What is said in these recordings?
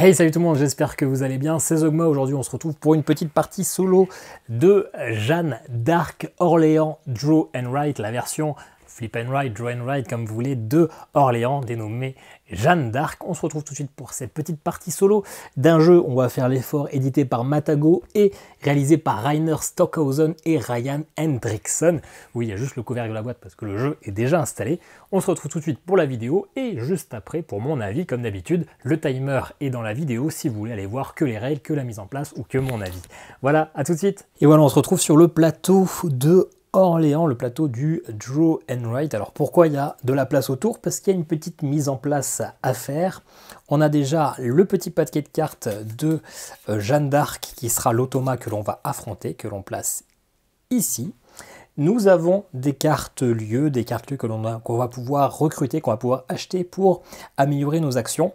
Hey, salut tout le monde, j'espère que vous allez bien, c'est Zogma. Aujourd'hui on se retrouve pour une petite partie solo de Jeanne d'Arc Orléans Draw and Write, la version Flip and Write, Draw and Write comme vous voulez, de Orléans, dénommée Jeanne d'Arc. On se retrouve tout de suite pour cette petite partie solo d'un jeu, on va faire l'effort, édité par Matago et réalisé par Rainer Stockhausen et Ryan Hendrickson. Oui, il y a juste le couvercle de la boîte parce que le jeu est déjà installé. On se retrouve tout de suite pour la vidéo et juste après pour mon avis, comme d'habitude. Le timer est dans la vidéo si vous voulez aller voir que les règles, que la mise en place ou que mon avis. Voilà, à tout de suite. Et voilà, on se retrouve sur le plateau de Orléans, le plateau du Draw and Write. Alors pourquoi il y a de la place autour? Parce qu'il y a une petite mise en place à faire. On a déjà le petit paquet de cartes de Jeanne d'Arc qui sera l'automa que l'on va affronter, que l'on place ici. Nous avons des cartes lieux, qu'on va pouvoir recruter, qu'on va pouvoir acheter pour améliorer nos actions.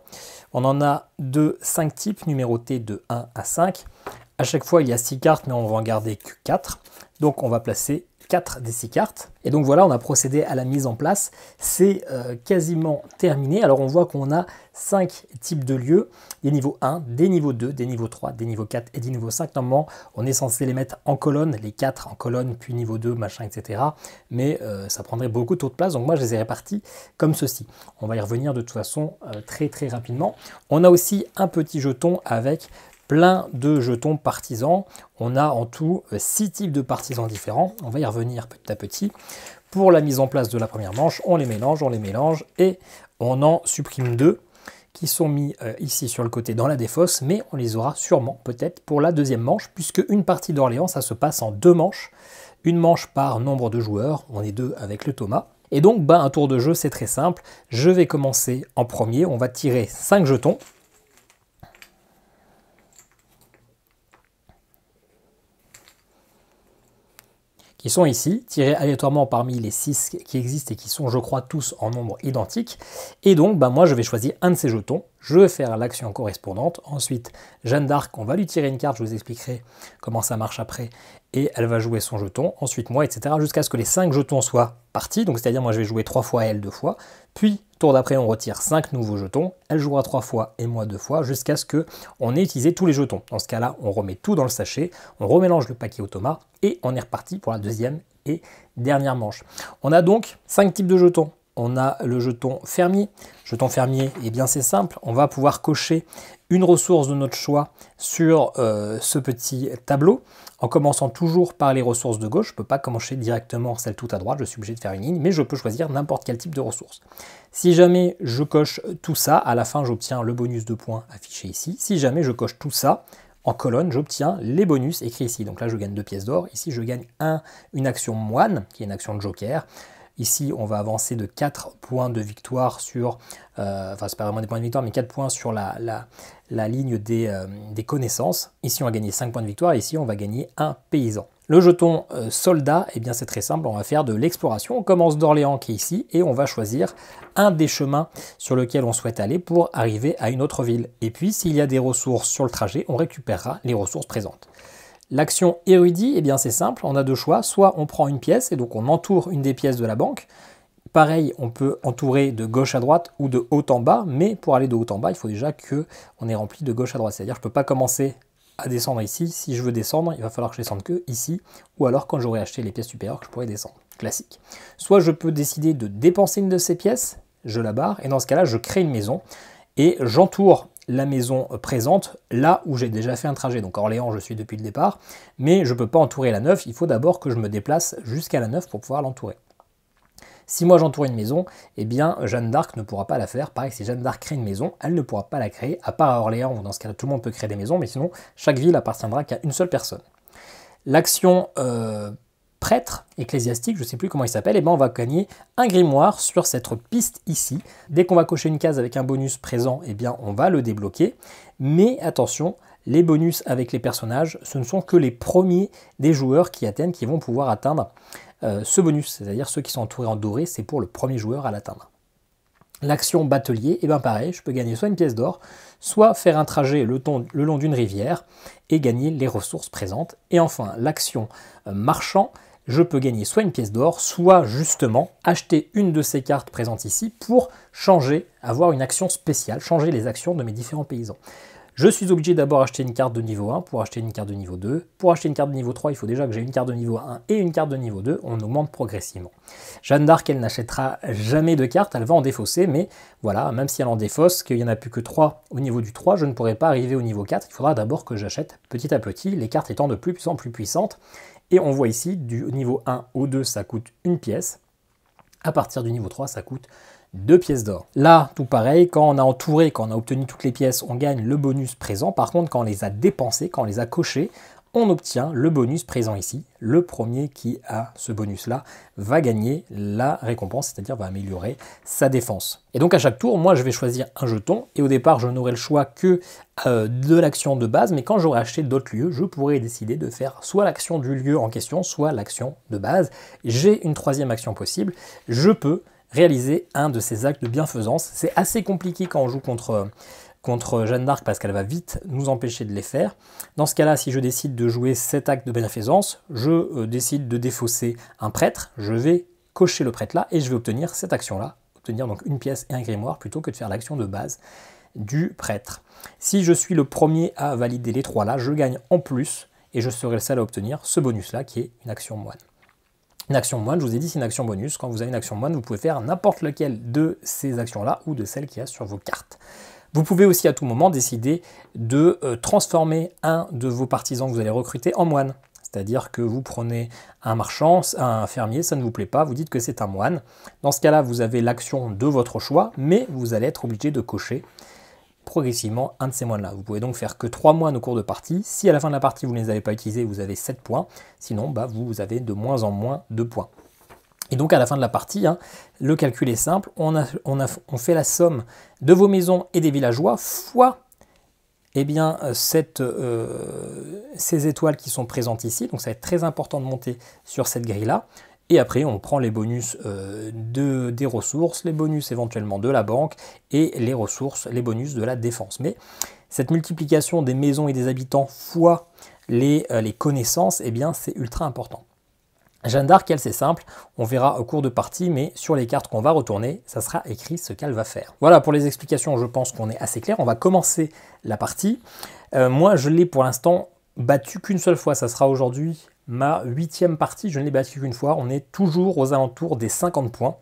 On en a de 5 types numérotés de 1 à 5. À chaque fois il y a 6 cartes mais on va en garder que 4. Donc on va placer 4 des 6 cartes. Et donc voilà, on a procédé à la mise en place. C'est quasiment terminé. Alors on voit qu'on a 5 types de lieux, des niveaux 1, des niveaux 2, des niveaux 3, des niveaux 4 et des niveaux 5. Normalement, on est censé les mettre en colonne, les 4 en colonne, puis niveau 2, machin, etc. Mais ça prendrait beaucoup trop de place, donc moi je les ai répartis comme ceci. On va y revenir de toute façon très rapidement. On a aussi un petit jeton avec plein de jetons partisans. On a en tout 6 types de partisans différents. On va y revenir petit à petit. Pour la mise en place de la première manche, on les mélange et on en supprime 2 qui sont mis ici sur le côté dans la défausse, mais on les aura sûrement peut-être pour la deuxième manche, puisque une partie d'Orléans, ça se passe en 2 manches. Une manche par nombre de joueurs, on est 2 avec le Thomas. Et donc un tour de jeu, c'est très simple. Je vais commencer en premier, on va tirer 5 jetons. Qui sont ici, tirés aléatoirement parmi les 6 qui existent et qui sont, je crois, tous en nombre identique. Et donc, moi, je vais choisir un de ces jetons. Je vais faire l'action correspondante. Ensuite, Jeanne d'Arc, on va lui tirer une carte. Je vous expliquerai comment ça marche après. Et elle va jouer son jeton. Ensuite, moi, etc. Jusqu'à ce que les 5 jetons soient partis. Donc, c'est-à-dire, moi, je vais jouer 3 fois et elle 2 fois. Puis, tour d'après, on retire 5 nouveaux jetons. Elle jouera 3 fois et moi 2 fois. Jusqu'à ce qu'on ait utilisé tous les jetons. Dans ce cas-là, on remet tout dans le sachet. On remélange le paquet automa. Et on est reparti pour la deuxième et dernière manche. On a donc 5 types de jetons. On a le jeton fermier. Jeton fermier, eh bien c'est simple, on va pouvoir cocher une ressource de notre choix sur ce petit tableau, en commençant toujours par les ressources de gauche. Je ne peux pas commencer directement celle tout à droite, je suis obligé de faire une ligne, mais je peux choisir n'importe quel type de ressource. Si jamais je coche tout ça, à la fin j'obtiens le bonus de points affiché ici. Si jamais je coche tout ça, en colonne, j'obtiens les bonus écrits ici. Donc là, je gagne 2 pièces d'or. Ici, je gagne une action moine, qui est une action de joker. Ici, on va avancer de 4 points de victoire sur... enfin, c'est pas vraiment des points de victoire, mais 4 points sur la ligne des connaissances. Ici, on va gagner 5 points de victoire. Et ici, on va gagner un paysan. Le jeton soldat, eh bien c'est très simple, on va faire de l'exploration. On commence d'Orléans qui est ici et on va choisir un des chemins sur lequel on souhaite aller pour arriver à une autre ville. Et puis s'il y a des ressources sur le trajet, on récupérera les ressources présentes. L'action érudit, eh bien c'est simple, on a 2 choix. Soit on prend une pièce et donc on entoure une des pièces de la banque. Pareil, on peut entourer de gauche à droite ou de haut en bas, mais pour aller de haut en bas, il faut déjà qu'on ait rempli de gauche à droite. C'est-à-dire que je ne peux pas commencer à descendre ici. Si je veux descendre, il va falloir que je descende que ici, ou alors quand j'aurai acheté les pièces supérieures, que je pourrai descendre. Classique. Soit je peux décider de dépenser une de ces pièces, je la barre, et dans ce cas-là, je crée une maison, et j'entoure la maison présente là où j'ai déjà fait un trajet. Donc Orléans, je suis depuis le départ, mais je ne peux pas entourer la 9, il faut d'abord que je me déplace jusqu'à la 9 pour pouvoir l'entourer. Si moi j'entoure une maison, eh bien Jeanne d'Arc ne pourra pas la faire. Pareil, si Jeanne d'Arc crée une maison, elle ne pourra pas la créer, à part à Orléans, où dans ce cas-là tout le monde peut créer des maisons, mais sinon chaque ville appartiendra qu'à une seule personne. L'action prêtre ecclésiastique, je ne sais plus comment il s'appelle, eh bien on va gagner un grimoire sur cette piste ici. Dès qu'on va cocher une case avec un bonus présent, eh bien on va le débloquer. Mais attention, les bonus avec les personnages, ce ne sont que les premiers des joueurs qui vont pouvoir atteindre ce bonus, c'est-à-dire ceux qui sont entourés en doré, c'est pour le premier joueur à l'atteindre. L'action batelier, et bien pareil, je peux gagner soit une pièce d'or, soit faire un trajet le long d'une rivière et gagner les ressources présentes. Et enfin, l'action marchand, je peux gagner soit une pièce d'or, soit justement acheter une de ces cartes présentes ici pour changer, avoir une action spéciale, changer les actions de mes différents paysans. Je suis obligé d'abord acheter une carte de niveau 1 pour acheter une carte de niveau 2. Pour acheter une carte de niveau 3, il faut déjà que j'ai une carte de niveau 1 et une carte de niveau 2. On augmente progressivement. Jeanne d'Arc, elle n'achètera jamais de cartes, elle va en défausser, mais voilà, même si elle en défausse, qu'il n'y en a plus que 3 au niveau du 3, je ne pourrai pas arriver au niveau 4. Il faudra d'abord que j'achète petit à petit, les cartes étant de plus en plus puissantes. Et on voit ici, du niveau 1 au 2, ça coûte une pièce. À partir du niveau 3, ça coûte 2 pièces d'or. Là, tout pareil, quand on a entouré, quand on a obtenu toutes les pièces, on gagne le bonus présent. Par contre, quand on les a dépensées, quand on les a cochées, on obtient le bonus présent ici. Le premier qui a ce bonus-là va gagner la récompense, c'est-à-dire va améliorer sa défense. Et donc à chaque tour, moi je vais choisir un jeton, et au départ je n'aurai le choix que de l'action de base, mais quand j'aurai acheté d'autres lieux, je pourrai décider de faire soit l'action du lieu en question, soit l'action de base. J'ai une troisième action possible, je peux réaliser un de ces actes de bienfaisance. C'est assez compliqué quand on joue contre Jeanne d'Arc parce qu'elle va vite nous empêcher de les faire. Dans ce cas-là, si je décide de jouer cet acte de bienfaisance, je décide de défausser un prêtre, je vais cocher le prêtre là et je vais obtenir cette action-là, obtenir donc une pièce et un grimoire plutôt que de faire l'action de base du prêtre. Si je suis le premier à valider les trois là, je gagne en plus et je serai le seul à obtenir ce bonus-là qui est une action moine. Une action moine, je vous ai dit, c'est une action bonus. Quand vous avez une action moine, vous pouvez faire n'importe lequel de ces actions-là ou de celles qu'il y a sur vos cartes. Vous pouvez aussi à tout moment décider de transformer un de vos partisans que vous allez recruter en moine. C'est-à-dire que vous prenez un marchand, un fermier, ça ne vous plaît pas, vous dites que c'est un moine. Dans ce cas-là, vous avez l'action de votre choix, mais vous allez être obligé de cocher progressivement un de ces moines-là. Vous pouvez donc faire que 3 moines au cours de partie. Si à la fin de la partie, vous ne les avez pas utilisés, vous avez 7 points. Sinon, vous avez de moins en moins de points. Et donc à la fin de la partie, le calcul est simple. On fait la somme de vos maisons et des villageois fois ces étoiles qui sont présentes ici. Donc ça va être très important de monter sur cette grille-là. Et après, on prend les bonus des ressources, les bonus éventuellement de la banque et les ressources, les bonus de la défense. Mais cette multiplication des maisons et des habitants fois les connaissances, eh bien, c'est ultra important. Jeanne d'Arc, elle, c'est simple, on verra au cours de partie, mais sur les cartes qu'on va retourner, ça sera écrit ce qu'elle va faire. Voilà, pour les explications, je pense qu'on est assez clair. On va commencer la partie. Moi, je l'ai pour l'instant battu qu'une seule fois, ça sera aujourd'hui ma 8e partie, je ne l'ai battue qu'une fois, on est toujours aux alentours des 50 points.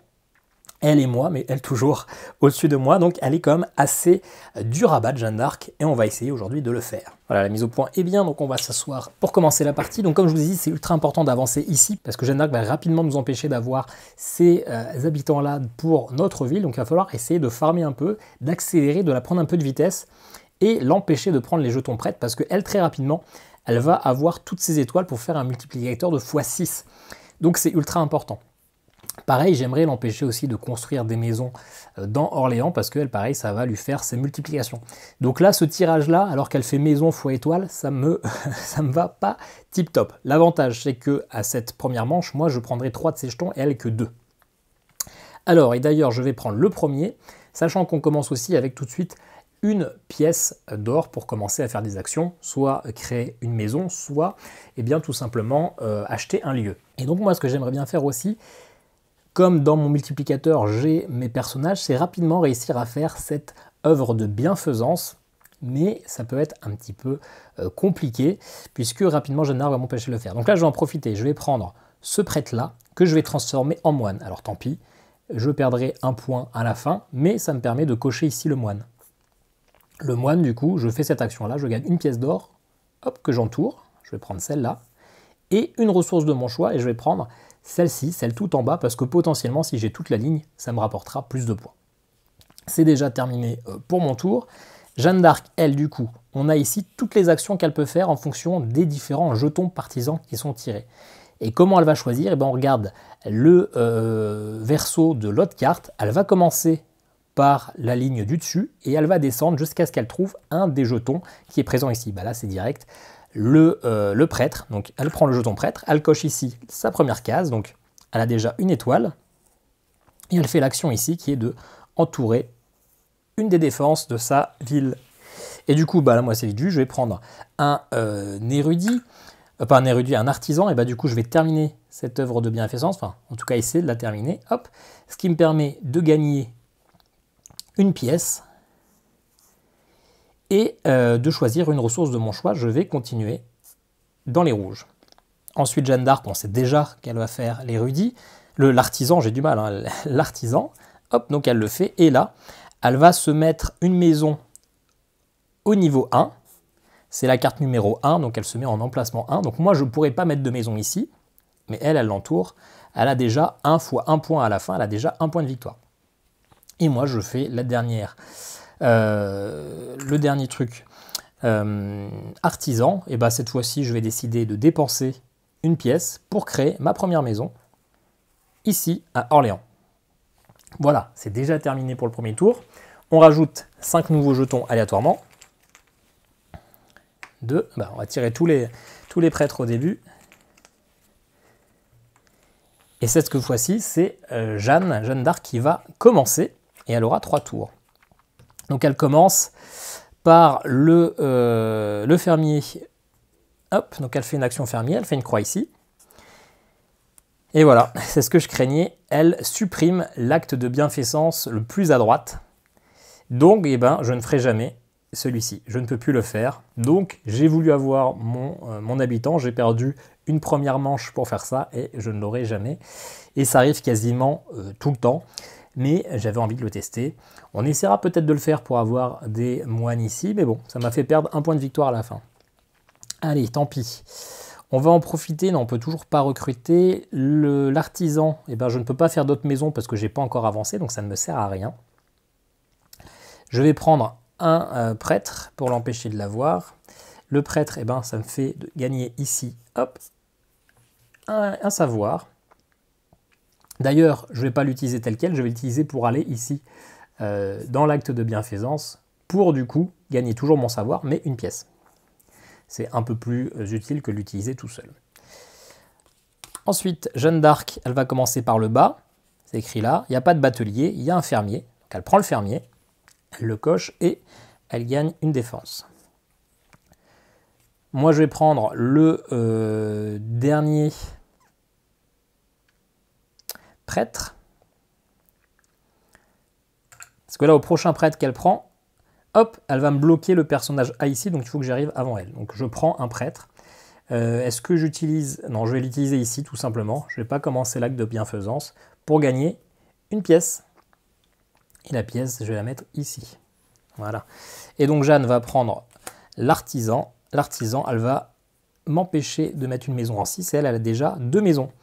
Elle et moi, mais elle toujours au-dessus de moi, donc elle est quand même assez dure à battre, Jeanne d'Arc, et on va essayer aujourd'hui de le faire. Voilà, la mise au point est bien, donc on va s'asseoir pour commencer la partie. Donc comme je vous ai dit, c'est ultra important d'avancer ici, parce que Jeanne d'Arc va rapidement nous empêcher d'avoir ces habitants-là pour notre ville, donc il va falloir essayer de farmer un peu, d'accélérer, de la prendre un peu de vitesse, et l'empêcher de prendre les jetons prêtres, parce qu'elle, très rapidement, elle va avoir toutes ces étoiles pour faire un multiplicateur de x6. Donc c'est ultra important. Pareil, j'aimerais l'empêcher aussi de construire des maisons dans Orléans, parce qu'elle, pareil, ça va lui faire ses multiplications. Donc là, ce tirage-là, alors qu'elle fait maison x étoile, ça me va pas tip top. L'avantage, c'est que à cette première manche, moi, je prendrai 3 de ces jetons et elle que 2. Alors, et d'ailleurs, je vais prendre le premier, sachant qu'on commence aussi avec tout de suite une pièce d'or pour commencer à faire des actions, soit créer une maison, soit tout simplement acheter un lieu. Et donc moi, ce que j'aimerais bien faire aussi, comme dans mon multiplicateur, j'ai mes personnages, c'est rapidement réussir à faire cette œuvre de bienfaisance, mais ça peut être un petit peu compliqué, puisque rapidement Jeanne d'Arc va m'empêcher de le faire. Donc là, je vais en profiter, je vais prendre ce prêtre-là, que je vais transformer en moine. Alors tant pis, je perdrai un point à la fin, mais ça me permet de cocher ici le moine. Le moine, du coup, je fais cette action-là, je gagne une pièce d'or, hop, que j'entoure, je vais prendre celle-là, et une ressource de mon choix, et je vais prendre celle-ci, celle tout en bas, parce que potentiellement, si j'ai toute la ligne, ça me rapportera plus de points. C'est déjà terminé pour mon tour. Jeanne d'Arc, elle, du coup, on a ici toutes les actions qu'elle peut faire en fonction des différents jetons partisans qui sont tirés. Et comment elle va choisir? On regarde le verso de l'autre carte, elle va commencer par la ligne du dessus et elle va descendre jusqu'à ce qu'elle trouve un des jetons qui est présent ici. Là, c'est direct. Le prêtre, donc elle prend le jeton prêtre, elle coche ici sa première case, donc elle a déjà une étoile, et elle fait l'action ici qui est de entourer une des défenses de sa ville. Et du coup, là, moi c'est vite vu, je vais prendre un érudit, pas un érudit, un artisan, et du coup je vais terminer cette œuvre de bienfaisance, enfin en tout cas essayer de la terminer, hop, ce qui me permet de gagner une pièce et de choisir une ressource de mon choix. Je vais continuer dans les rouges. Ensuite, Jeanne d'Arc, on sait déjà qu'elle va faire l'érudit. L'artisan, j'ai du mal, hein, l'artisan. Hop, donc elle le fait. Et là, elle va se mettre une maison au niveau 1. C'est la carte numéro 1, donc elle se met en emplacement 1. Donc moi, je ne pourrais pas mettre de maison ici, mais elle l'entoure. Elle a déjà 1 fois 1 point à la fin, elle a déjà 1 point de victoire. Et moi, je fais la dernière, le dernier truc artisan. Et bien cette fois-ci, je vais décider de dépenser une pièce pour créer ma première maison, ici à Orléans. Voilà, c'est déjà terminé pour le premier tour. On rajoute 5 nouveaux jetons aléatoirement. On va tirer tous les prêtres au début. Et cette fois-ci, c'est Jeanne d'Arc qui va commencer. Et elle aura 3 tours. Donc elle commence par le fermier. Hop, donc elle fait une action fermier, elle fait une croix ici. Et voilà, c'est ce que je craignais. Elle supprime l'acte de bienfaisance le plus à droite. Donc, eh ben, je ne ferai jamais celui-ci. Je ne peux plus le faire. Donc, j'ai voulu avoir mon habitant. J'ai perdu une première manche pour faire ça et je ne l'aurai jamais. Et ça arrive quasiment tout le temps. Mais j'avais envie de le tester. On essaiera peut-être de le faire pour avoir des moines ici. Mais bon, ça m'a fait perdre 1 point de victoire à la fin. Allez, tant pis. On va en profiter, non, on ne peut toujours pas recruter. L'artisan, eh ben, je ne peux pas faire d'autres maisons parce que je n'ai pas encore avancé, donc ça ne me sert à rien. Je vais prendre un prêtre pour l'empêcher de l'avoir. Le prêtre, eh ben, ça me fait gagner ici, hop, un savoir. D'ailleurs, je ne vais pas l'utiliser tel quel, je vais l'utiliser pour aller ici, dans l'acte de bienfaisance, pour du coup gagner toujours mon savoir, mais une pièce. C'est un peu plus utile que l'utiliser tout seul. Ensuite, Jeanne d'Arc, elle va commencer par le bas. C'est écrit là. Il n'y a pas de batelier, il y a un fermier. Donc elle prend le fermier, elle le coche et elle gagne une défense. Moi, je vais prendre le dernier prêtre. Parce que là, au prochain prêtre qu'elle prend, hop, elle va me bloquer le personnage A ici, donc il faut que j'arrive avant elle. Donc je prends un prêtre. Est-ce que j'utilise... Non, je vais l'utiliser ici, tout simplement. Je ne vais pas commencer l'acte de bienfaisance pour gagner une pièce. Et la pièce, je vais la mettre ici. Voilà. Et donc Jeanne va prendre l'artisan. L'artisan, elle va m'empêcher de mettre une maison en 6. Et elle a déjà 2 maisons.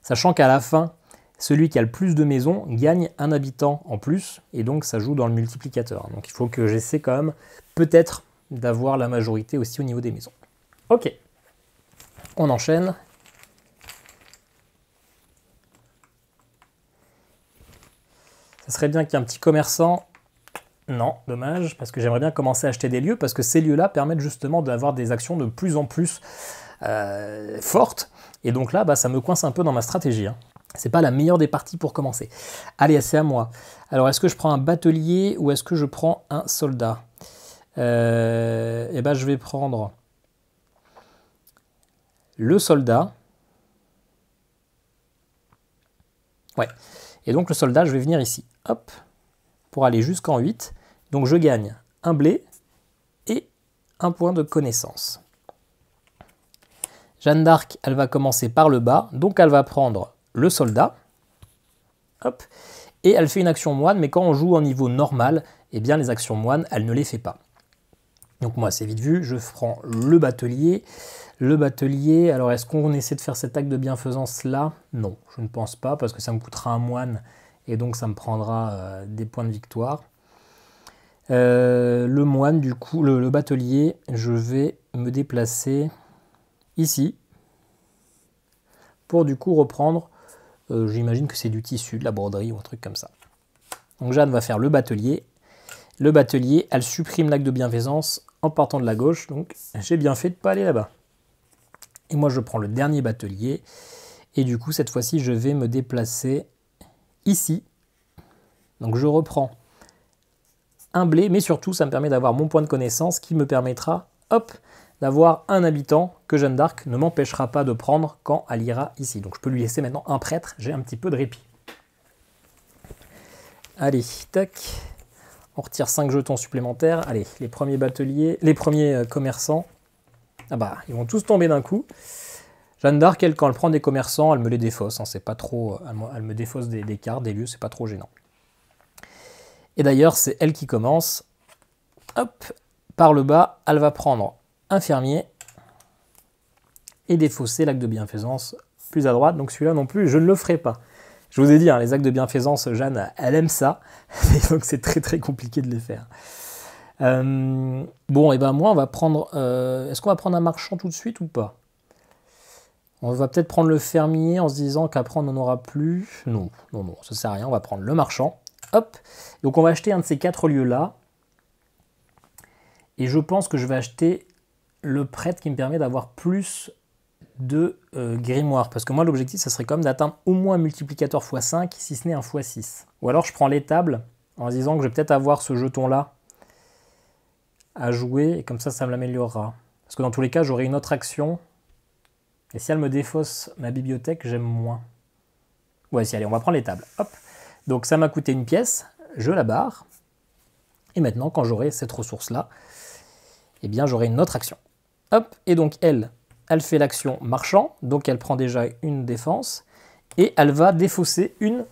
Sachant qu'à la fin, celui qui a le plus de maisons gagne un habitant en plus, et donc ça joue dans le multiplicateur. Donc il faut que j'essaie quand même, peut-être, d'avoir la majorité aussi au niveau des maisons. Ok, on enchaîne. Ça serait bien qu'il y ait un petit commerçant. Non, dommage, parce que j'aimerais bien commencer à acheter des lieux, parce que ces lieux-là permettent justement d'avoir des actions de plus en plus fortes. Et donc là, bah, ça me coince un peu dans ma stratégie, hein. C'est pas la meilleure des parties pour commencer. Allez, c'est à moi. Alors, est-ce que je prends un batelier ou est-ce que je prends un soldat? Eh ben, je vais prendre le soldat. Ouais. Et donc, le soldat, je vais venir ici. Hop. Pour aller jusqu'en 8. Donc, je gagne un blé et un point de connaissance. Jeanne d'Arc, elle va commencer par le bas. Donc, elle va prendre le soldat, hop, et elle fait une action moine, mais quand on joue en niveau normal, eh bien les actions moines, elle ne les fait pas. Donc moi, c'est vite vu, je prends le batelier. Le batelier, alors est-ce qu'on essaie de faire cet acte de bienfaisance là? Non, je ne pense pas, parce que ça me coûtera un moine, et donc ça me prendra des points de victoire. Le moine, du coup, le batelier, je vais me déplacer ici, pour du coup reprendre. J'imagine que c'est du tissu, de la broderie ou un truc comme ça. Donc Jeanne va faire le batelier. Le batelier, elle supprime l'acte de bienfaisance en partant de la gauche. Donc j'ai bien fait de ne pas aller là-bas. Et moi je prends le dernier batelier. Et du coup cette fois-ci je vais me déplacer ici. Donc je reprends un blé. Mais surtout ça me permet d'avoir mon point de connaissance qui me permettra, hop, d'avoir un habitant que Jeanne d'Arc ne m'empêchera pas de prendre quand elle ira ici. Donc je peux lui laisser maintenant un prêtre, j'ai un petit peu de répit. Allez, tac. On retire 5 jetons supplémentaires. Allez, les premiers bateliers, les premiers commerçants. Ah bah, ils vont tous tomber d'un coup. Jeanne d'Arc, elle, quand elle prend des commerçants, elle me les défausse. Hein, c'est pas trop, elle me défausse des cartes, des lieux, c'est pas trop gênant. Et d'ailleurs, c'est elle qui commence. Hop, par le bas, elle va prendre un fermier et défausser l'acte de bienfaisance plus à droite. Donc celui-là non plus, je ne le ferai pas. Je vous ai dit, hein, les actes de bienfaisance, Jeanne, elle aime ça. Et donc c'est très très compliqué de les faire. Bon, et ben moi, on va prendre... Est-ce qu'on va prendre un marchand tout de suite ou pas? On va peut-être prendre le fermier en se disant qu'après on n'en aura plus. Non, non, non, ça sert à rien. On va prendre le marchand. Hop. Donc on va acheter un de ces 4 lieux-là. Et je pense que je vais acheter le prêtre qui me permet d'avoir plus de grimoire. Parce que moi, l'objectif, ça serait quand même d'atteindre au moins un multiplicateur x5, si ce n'est un x6. Ou alors, je prends l'étable en disant que je vais peut-être avoir ce jeton-là à jouer. Et comme ça me l'améliorera. Parce que dans tous les cas, j'aurai une autre action. Et si elle me défausse ma bibliothèque, j'aime moins. Ouais, si, allez, on va prendre l'étable. Hop. Donc, ça m'a coûté une pièce. Je la barre. Et maintenant, quand j'aurai cette ressource-là, eh bien, j'aurai une autre action. Hop. Et donc, elle fait l'action marchand. Donc, elle prend déjà une défense. Et elle va défausser une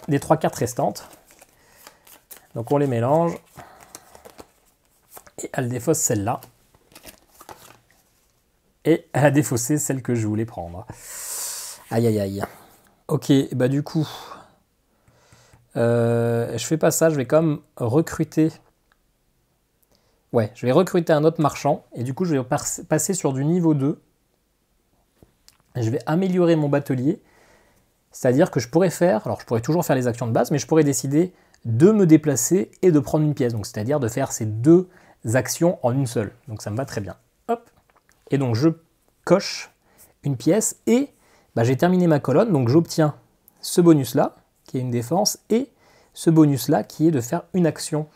des 3 cartes restantes. Donc, on les mélange. Et elle défausse celle-là. Et elle a défaussé celle que je voulais prendre. Aïe, aïe, aïe. Ok, bah du coup, je fais pas ça, je vais quand même recruter... Ouais, je vais recruter un autre marchand, et du coup, je vais passer sur du niveau 2. Je vais améliorer mon batelier, c'est-à-dire que je pourrais faire... Alors, je pourrais toujours faire les actions de base, mais je pourrais décider de me déplacer et de prendre une pièce. Donc, c'est-à-dire de faire ces 2 actions en une seule. Donc, ça me va très bien. Hop. Et donc, je coche une pièce et bah, j'ai terminé ma colonne. Donc, j'obtiens ce bonus-là, qui est une défense, et ce bonus-là, qui est de faire une action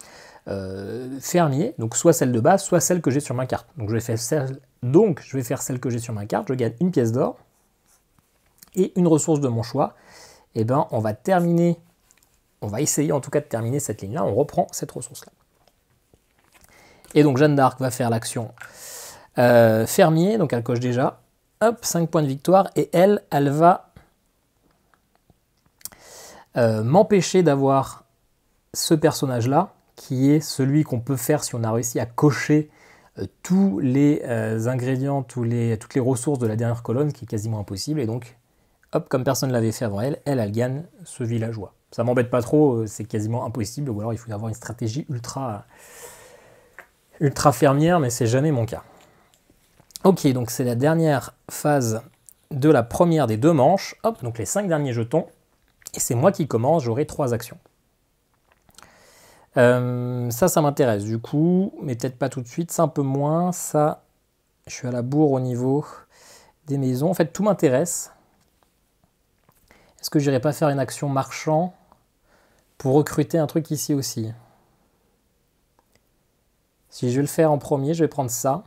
fermier. Donc, soit celle de base, soit celle que j'ai sur ma carte. Donc, je vais faire celle que j'ai sur ma carte. Je gagne une pièce d'or et une ressource de mon choix. Et ben, on va essayer en tout cas de terminer cette ligne-là. On reprend cette ressource-là. Et donc, Jeanne d'Arc va faire l'action fermier, donc elle coche déjà, hop, 5 points de victoire, et elle va m'empêcher d'avoir ce personnage-là, qui est celui qu'on peut faire si on a réussi à cocher tous les ingrédients, toutes les ressources de la dernière colonne, ce qui est quasiment impossible, et donc, hop, comme personne ne l'avait fait avant elle gagne ce villageois. Ça m'embête pas trop, c'est quasiment impossible, ou alors il faut avoir une stratégie ultra fermière, mais c'est jamais mon cas. Ok, donc c'est la dernière phase de la première des 2 manches. Hop, donc les 5 derniers jetons. Et c'est moi qui commence, j'aurai 3 actions. Ça m'intéresse du coup, mais peut-être pas tout de suite, c'est un peu moins. Ça, je suis à la bourre au niveau des maisons. En fait, tout m'intéresse. Est-ce que j'irai pas faire une action marchand pour recruter un truc ici aussi? Si je vais le faire en premier, je vais prendre ça.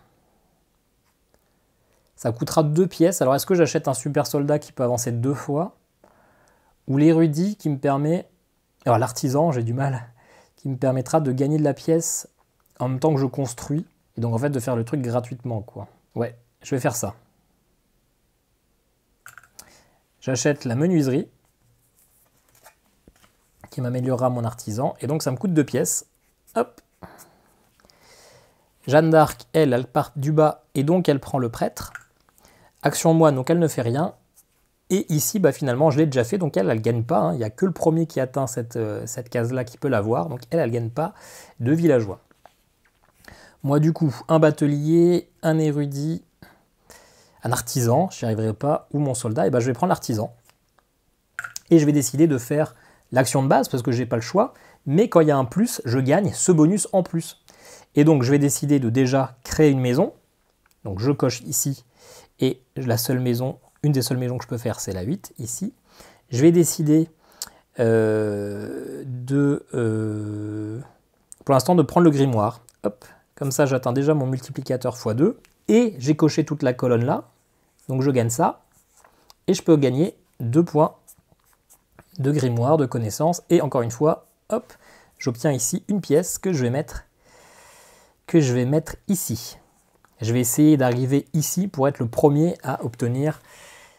Ça coûtera 2 pièces. Alors, est-ce que j'achète un super soldat qui peut avancer 2 fois? Ou l'érudit qui me permet... Alors, l'artisan, j'ai du mal. Qui me permettra de gagner de la pièce en même temps que je construis. Et donc, en fait, de faire le truc gratuitement, quoi. Ouais, je vais faire ça. J'achète la menuiserie qui m'améliorera mon artisan. Et donc, ça me coûte 2 pièces. Hop. Jeanne d'Arc, elle part du bas et donc elle prend le prêtre. Action moine, donc elle ne fait rien. Et ici, bah, finalement, je l'ai déjà fait, donc elle ne gagne pas. Hein. Il n'y a que le premier qui atteint cette case-là qui peut l'avoir. Donc elle ne gagne pas de villageois. Moi, du coup, un batelier, un érudit, un artisan, je n'y arriverai pas, ou mon soldat, et bah, je vais prendre l'artisan. Et je vais décider de faire l'action de base, parce que je n'ai pas le choix. Mais quand il y a un plus, je gagne ce bonus en plus. Et donc, je vais décider de déjà créer une maison. Donc, je coche ici. Et la seule maison, une des seules maisons que je peux faire, c'est la 8, ici. Je vais décider pour l'instant, de prendre le grimoire. Hop, Comme ça, j'atteins déjà mon multiplicateur x2. Et j'ai coché toute la colonne là. Donc je gagne ça. Et je peux gagner 2 points de grimoire, de connaissance. Et encore une fois, hop, j'obtiens ici une pièce que je vais mettre ici. Je vais essayer d'arriver ici pour être le premier à obtenir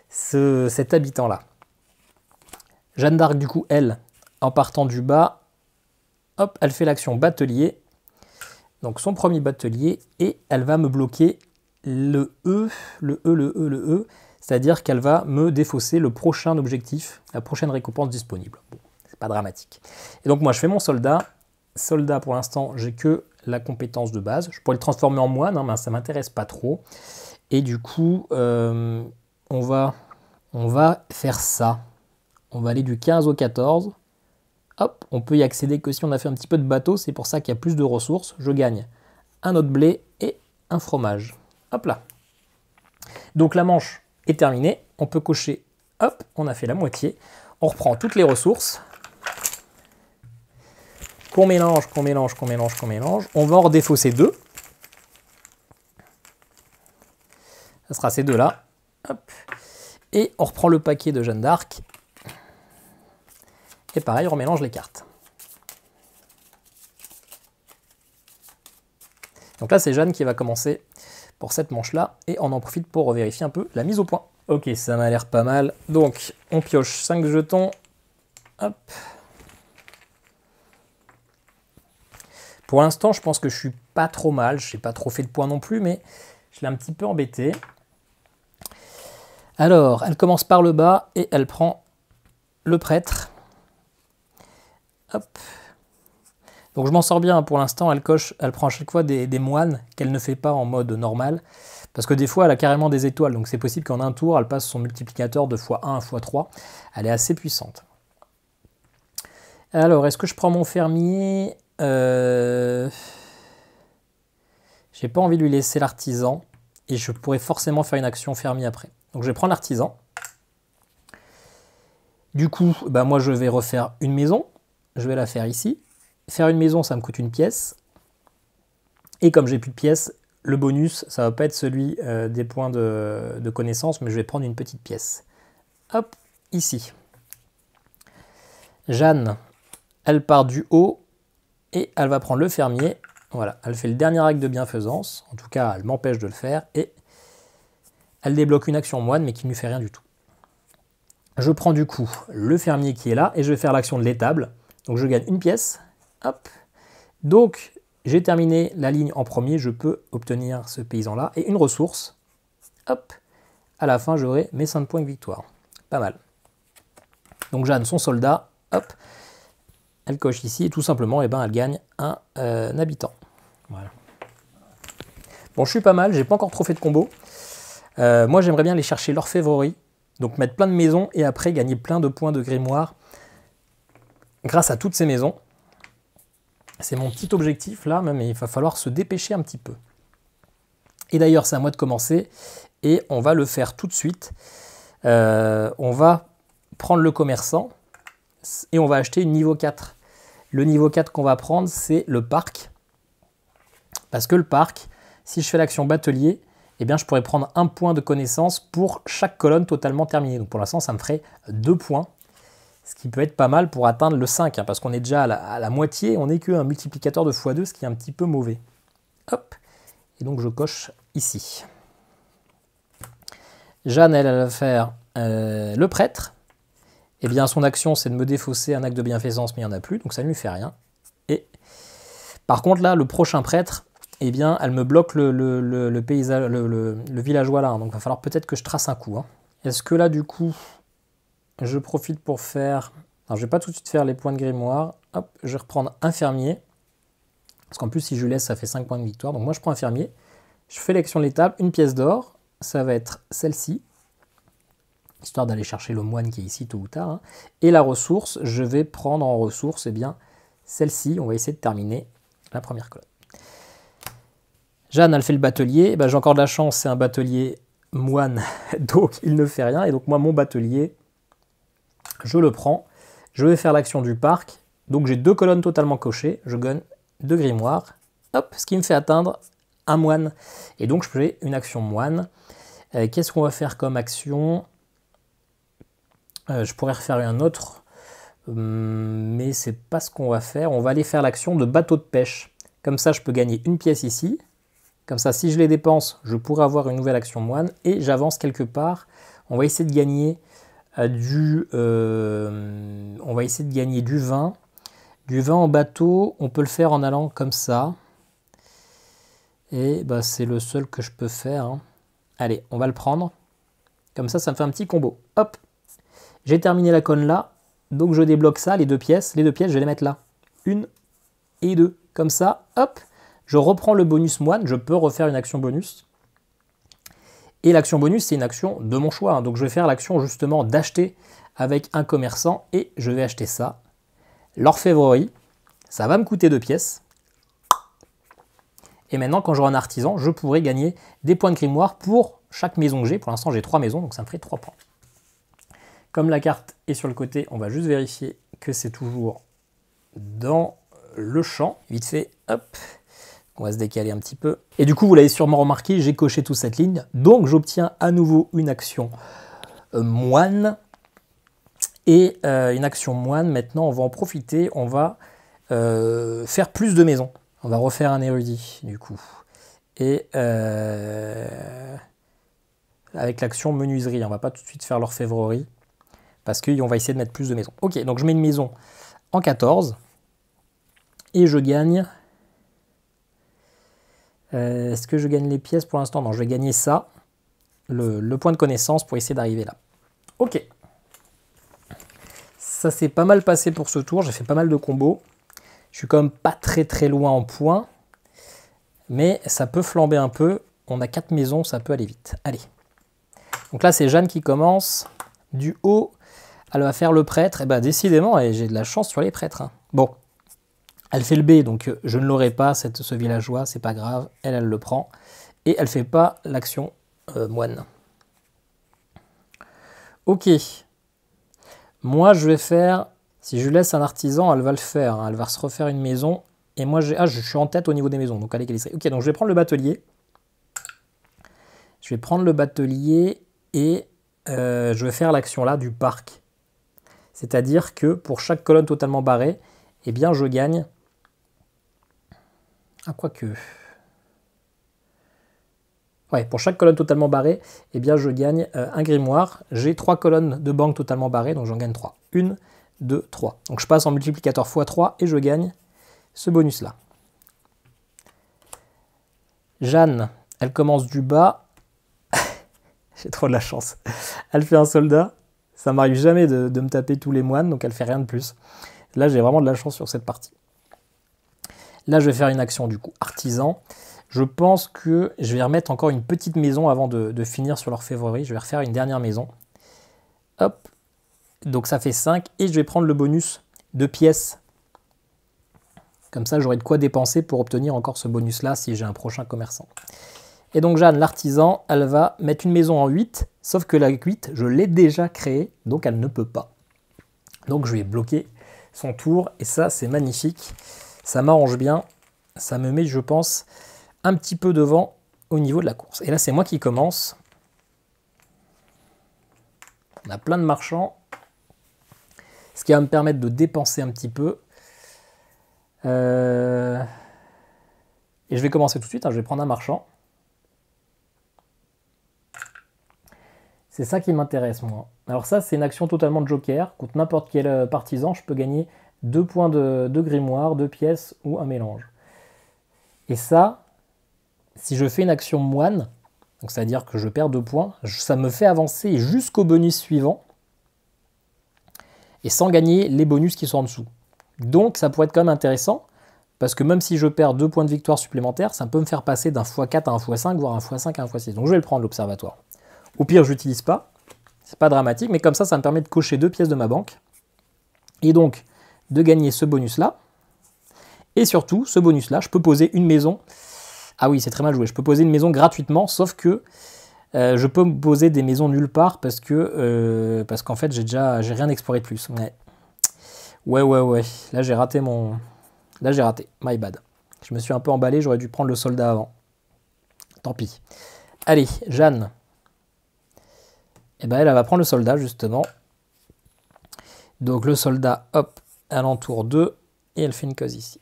cet habitant-là. Jeanne d'Arc, du coup, elle, en partant du bas, hop, elle fait l'action batelier. Donc son premier batelier, et elle va me bloquer le E, c'est-à-dire qu'elle va me défausser le prochain objectif, la prochaine récompense disponible. Bon, c'est pas dramatique. Et donc moi je fais mon soldat. Soldat pour l'instant, j'ai que la compétence de base. Je pourrais le transformer en moine, hein, mais ça m'intéresse pas trop. Et du coup, on va faire ça. On va aller du 15 au 14. Hop, on peut y accéder que si on a fait un petit peu de bateau, c'est pour ça qu'il y a plus de ressources. Je gagne un autre blé et un fromage. Hop là. Donc la manche est terminée. On peut cocher, hop, on a fait la moitié. On reprend toutes les ressources. Qu'on mélange. On va en redéfausser 2. Ça sera ces deux-là. Hop. Et on reprend le paquet de Jeanne d'Arc. Et pareil, on remélange les cartes. Donc là, c'est Jeanne qui va commencer pour cette manche-là. Et on en profite pour vérifier un peu la mise au point. Ok, ça m'a l'air pas mal. Donc, on pioche 5 jetons. Hop. Pour l'instant, je pense que je suis pas trop mal. Je n'ai pas trop fait de points non plus, mais je l'ai un petit peu embêté. Alors, elle commence par le bas et elle prend le prêtre. Hop. Donc je m'en sors bien pour l'instant, elle prend à chaque fois des moines qu'elle ne fait pas en mode normal. Parce que des fois elle a carrément des étoiles, donc c'est possible qu'en un tour elle passe son multiplicateur de x1 à x3. Elle est assez puissante. Alors, est-ce que je prends mon fermier? J'ai pas envie de lui laisser l'artisan. Et je pourrais forcément faire une action fermier après. Donc je vais prendre l'artisan. Du coup, bah moi je vais refaire une maison. Je vais la faire ici. Faire une maison, ça me coûte une pièce. Et comme j'ai plus de pièces, le bonus, ça va pas être celui des points de connaissance, mais je vais prendre une petite pièce. Hop, ici. Jeanne, elle part du haut et elle va prendre le fermier. Voilà, elle fait le dernier acte de bienfaisance. En tout cas, elle m'empêche de le faire. Et elle débloque une action moine, mais qui ne lui fait rien du tout. Je prends du coup le fermier qui est là et je vais faire l'action de l'étable. Donc je gagne une pièce. Hop. Donc j'ai terminé la ligne en premier. Je peux obtenir ce paysan-là et une ressource. Hop. À la fin, j'aurai mes 5 points de victoire. Pas mal. Donc Jeanne, son soldat. Hop. Elle coche ici et tout simplement, eh ben, elle gagne un habitant. Voilà. Bon, je suis pas mal. J'ai pas encore trop fait de combo. Moi, j'aimerais bien aller chercher l'orfèvrerie. Donc mettre plein de maisons et après gagner plein de points de grimoire grâce à toutes ces maisons. C'est mon petit objectif là, mais il va falloir se dépêcher un petit peu. Et d'ailleurs, c'est à moi de commencer et on va le faire tout de suite. On va prendre le commerçant et on va acheter une niveau 4. Le niveau 4 qu'on va prendre, c'est le parc. Parce que le parc, si je fais l'action batelier, eh bien, je pourrais prendre un point de connaissance pour chaque colonne totalement terminée. Donc pour l'instant, ça me ferait 2 points, ce qui peut être pas mal pour atteindre le 5, hein, parce qu'on est déjà à la moitié, on n'est qu'un multiplicateur de x2, ce qui est un petit peu mauvais. Hop, et donc je coche ici. Jeanne, elle va faire le prêtre. Eh bien, son action, c'est de me défausser un acte de bienfaisance, mais il n'y en a plus, donc ça ne lui fait rien. Et par contre, là, le prochain prêtre, eh bien, elle me bloque le villageois là, hein, donc il va falloir peut-être que je trace un coup. Hein. Est-ce que là, du coup, je profite pour faire... Alors, je ne vais pas tout de suite faire les points de grimoire. Hop, je vais reprendre un fermier. Parce qu'en plus, si je laisse, ça fait 5 points de victoire. Donc moi, je prends un fermier. Je fais l'action de l'étable, une pièce d'or. Ça va être celle-ci. Histoire d'aller chercher le moine qui est ici tôt ou tard. Hein. Et la ressource, je vais prendre en ressource, eh bien, celle-ci. On va essayer de terminer la première colonne. Jeanne, elle fait le batelier. Ben, j'ai encore de la chance, c'est un batelier moine, donc il ne fait rien. Et donc moi, mon batelier, je le prends. Je vais faire l'action du parc. Donc j'ai 2 colonnes totalement cochées. Je gagne 2 grimoires. hop, ce qui me fait atteindre un moine. Et donc je fais une action moine. Qu'est-ce qu'on va faire comme action? Je pourrais refaire un autre, mais c'est pas ce qu'on va faire. On va aller faire l'action de bateau de pêche. Comme ça, je peux gagner une pièce ici. Comme ça, si je les dépense, je pourrais avoir une nouvelle action moine. Et j'avance quelque part. On va essayer de gagner on va essayer de gagner du vin. Du vin en bateau, on peut le faire en allant comme ça. Et bah, c'est le seul que je peux faire. Hein. Allez, on va le prendre. Comme ça me fait un petit combo. Hop, j'ai terminé la conne là. Donc je débloque ça, les deux pièces. Les deux pièces, je vais les mettre là. 1 et 2. Comme ça, hop, je reprends le bonus moine. Je peux refaire une action bonus. Et l'action bonus, c'est une action de mon choix. Hein. Donc je vais faire l'action justement d'acheter avec un commerçant. Et je vais acheter ça. L'orfèvrerie, ça va me coûter 2 pièces. Et maintenant, quand j'aurai un artisan, je pourrai gagner des points de grimoire pour chaque maison que j'ai. Pour l'instant, j'ai 3 maisons, donc ça me ferait 3 points. Comme la carte est sur le côté, on va juste vérifier que c'est toujours dans le champ. Vite fait, hop, on va se décaler un petit peu. Et du coup, vous l'avez sûrement remarqué, j'ai coché toute cette ligne. Donc, j'obtiens à nouveau une action moine. Et une action moine, maintenant, on va en profiter. On va faire plus de maisons. On va refaire un érudit, du coup. Et avec l'action menuiserie, on va pas tout de suite faire l'orfèvrerie. Parce qu'on va essayer de mettre plus de maisons. Ok, donc je mets une maison en 14. Et je gagne... Est-ce que je gagne les pièces pour l'instant? Non, je vais gagner ça. Le point de connaissance pour essayer d'arriver là. Ok. Ça s'est pas mal passé pour ce tour. J'ai fait pas mal de combos. Je suis quand même pas très loin en points. Mais ça peut flamber un peu. On a 4 maisons, ça peut aller vite. Allez. Donc là, c'est Jeanne qui commence. Du haut, elle va faire le prêtre. Et bah décidément, j'ai de la chance sur les prêtres. Hein. Bon. Elle fait le B, donc je ne l'aurai pas, ce villageois, c'est pas grave. Elle le prend. Et elle fait pas l'action moine. Ok. Moi, je vais faire... Si je laisse un artisan, elle va le faire. Hein. Elle va se refaire une maison. Et moi, je suis en tête au niveau des maisons. Donc, allez, ok, donc je vais prendre le batelier. Je vais prendre le batelier et je vais faire l'action là du parc. C'est-à-dire que pour chaque colonne totalement barrée, eh bien, je gagne... Ah, quoique... Ouais, pour chaque colonne totalement barrée, eh bien, je gagne un grimoire. J'ai 3 colonnes de banque totalement barrées, donc j'en gagne 3. 1, 2, 3. Donc je passe en multiplicateur x3 et je gagne ce bonus-là. Jeanne, elle commence du bas. J'ai trop de la chance. Elle fait un soldat. Ça m'arrive jamais de me taper tous les moines, donc elle fait rien de plus. Là, j'ai vraiment de la chance sur cette partie. Là, je vais faire une action du coup artisan. Je pense que je vais remettre encore une petite maison avant de finir sur l'orfèvrerie. Je vais refaire une dernière maison. Hop. Donc ça fait 5. Et je vais prendre le bonus de pièces. Comme ça, j'aurai de quoi dépenser pour obtenir encore ce bonus-là si j'ai un prochain commerçant. Et donc Jeanne, l'artisan, elle va mettre une maison en 8. Sauf que la 8, je l'ai déjà créée. Donc elle ne peut pas. Donc je vais bloquer son tour. Et ça, c'est magnifique. Ça m'arrange bien. Ça me met, je pense... un petit peu devant au niveau de la course. Et là, c'est moi qui commence. On a plein de marchands. Ce qui va me permettre de dépenser un petit peu. Et je vais commencer tout de suite. Hein. Je vais prendre un marchand. C'est ça qui m'intéresse, moi. Alors ça, c'est une action totalement de joker. Contre n'importe quel partisan, je peux gagner 2 points de grimoire, 2 pièces ou un mélange. Et ça... Si je fais une action moine, donc c'est-à-dire que je perds 2 points, ça me fait avancer jusqu'au bonus suivant et sans gagner les bonus qui sont en dessous. Donc ça pourrait être quand même intéressant parce que même si je perds 2 points de victoire supplémentaires, ça peut me faire passer d'un x4 à un x5, voire un x5 à un x6. Donc je vais le prendre, l'observatoire. Au pire, je l'utilise pas, c'est pas dramatique, mais comme ça me permet de cocher 2 pièces de ma banque et donc de gagner ce bonus-là. Et surtout, ce bonus-là, je peux poser une maison. Ah oui, c'est très mal joué. Je peux poser une maison gratuitement, sauf que je peux me poser des maisons nulle part parce qu'en fait, j'ai rien exploré de plus. Ouais. Là, j'ai raté. My bad. Je me suis un peu emballé, j'aurais dû prendre le soldat avant. Tant pis. Allez, Jeanne. Eh ben, elle va prendre le soldat, justement. Donc le soldat, hop, elle entoure 2 et elle fait une case ici.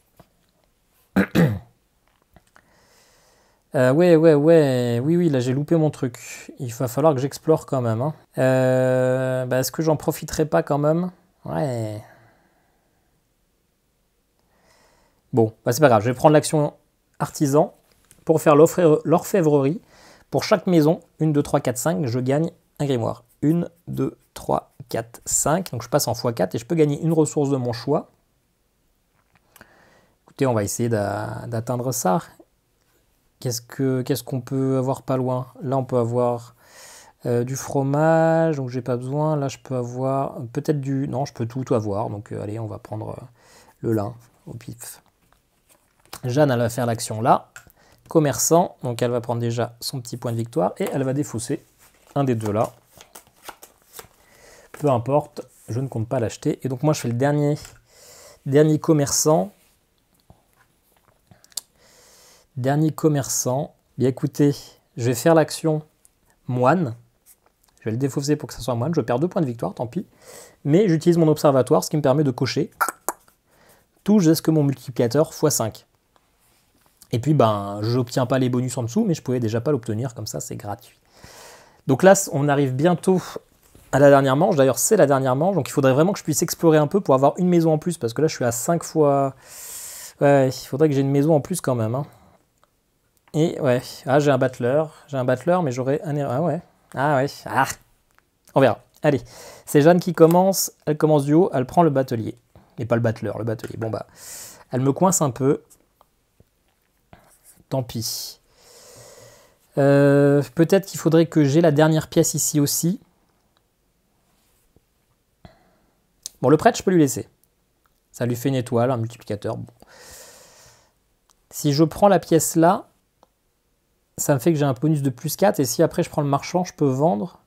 Ouais, oui, là j'ai loupé mon truc. Il va falloir que j'explore quand même. Hein. Est-ce que j'en profiterai pas quand même? Ouais. Bon, c'est pas grave, je vais prendre l'action artisan pour faire l'orfèvrerie. Pour chaque maison, 1, 2, 3, 4, 5, je gagne un grimoire. 1, 2, 3, 4, 5. Donc je passe en x4 et je peux gagner une ressource de mon choix. Écoutez, on va essayer d'atteindre ça. Qu'est-ce qu'on peut avoir pas loin? Là, on peut avoir du fromage, donc j'ai pas besoin. Là, je peux avoir peut-être du... Non, je peux tout avoir. Donc allez, on va prendre le lin au pif. Jeanne, elle va faire l'action là. Commerçant, donc elle va prendre déjà son petit point de victoire et elle va défausser un des deux là. Peu importe, je ne compte pas l'acheter. Et donc moi, je fais le dernier commerçant. Dernier commerçant. Bien écoutez, je vais faire l'action moine. Je vais le défausser pour que ça soit moine. Je perds 2 points de victoire, tant pis. Mais j'utilise mon observatoire, ce qui me permet de cocher tout jusqu'à mon multiplicateur x5. Et puis, je n'obtiens pas les bonus en dessous, mais je pouvais déjà pas l'obtenir, comme ça, c'est gratuit. Donc là, on arrive bientôt à la dernière manche. D'ailleurs, c'est la dernière manche, donc il faudrait vraiment que je puisse explorer un peu pour avoir une maison en plus, parce que là, je suis à 5 fois... Ouais, il faudrait que j'ai une maison en plus quand même. Hein. Et ouais, j'ai un battleur, mais j'aurais un... On verra. Allez, c'est Jeanne qui commence, elle commence du haut, elle prend le batelier. Et pas le battleur, le batelier. Bon elle me coince un peu. Tant pis. Peut-être qu'il faudrait que j'ai la dernière pièce ici aussi. Bon, le prêtre, je peux lui laisser. Ça lui fait une étoile, un multiplicateur. Bon. Si je prends la pièce là, ça me fait que j'ai un bonus de plus 4. Et si après je prends le marchand, je peux vendre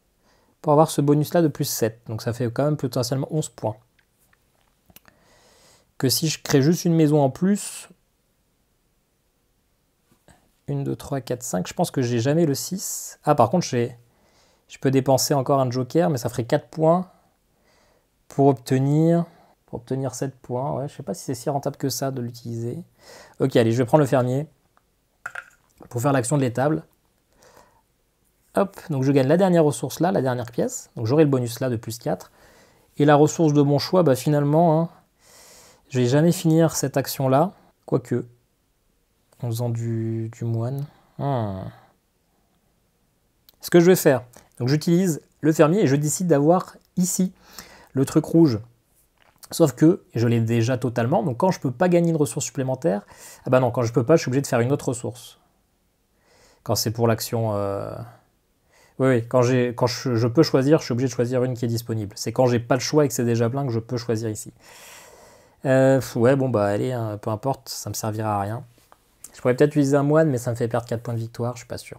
pour avoir ce bonus-là de plus 7. Donc ça fait quand même potentiellement 11 points. Que si je crée juste une maison en plus... 1, 2, 3, 4, 5. Je pense que j'ai jamais le 6. Ah, par contre, je peux dépenser encore un joker, mais ça ferait 4 points pour obtenir 7 points. Ouais, je sais pas si c'est si rentable que ça de l'utiliser. Ok, allez, je vais prendre le fermier pour faire l'action de l'étable. Hop, donc je gagne la dernière ressource là, la dernière pièce. Donc j'aurai le bonus là de plus 4. Et la ressource de mon choix, finalement, je vais jamais finir cette action là. Quoique... en faisant du moine. Ce que je vais faire, donc j'utilise le fermier et je décide d'avoir ici le truc rouge. Sauf que je l'ai déjà totalement, donc quand je ne peux pas gagner une ressource supplémentaire, non, quand je ne peux pas, je suis obligé de faire une autre ressource. Quand c'est pour l'action... Oui, quand je peux choisir, je suis obligé de choisir une qui est disponible. C'est quand j'ai pas le choix et que c'est déjà plein que je peux choisir ici. Allez, peu importe, ça me servira à rien. Je pourrais peut-être utiliser un moine, mais ça me fait perdre 4 points de victoire, je suis pas sûr.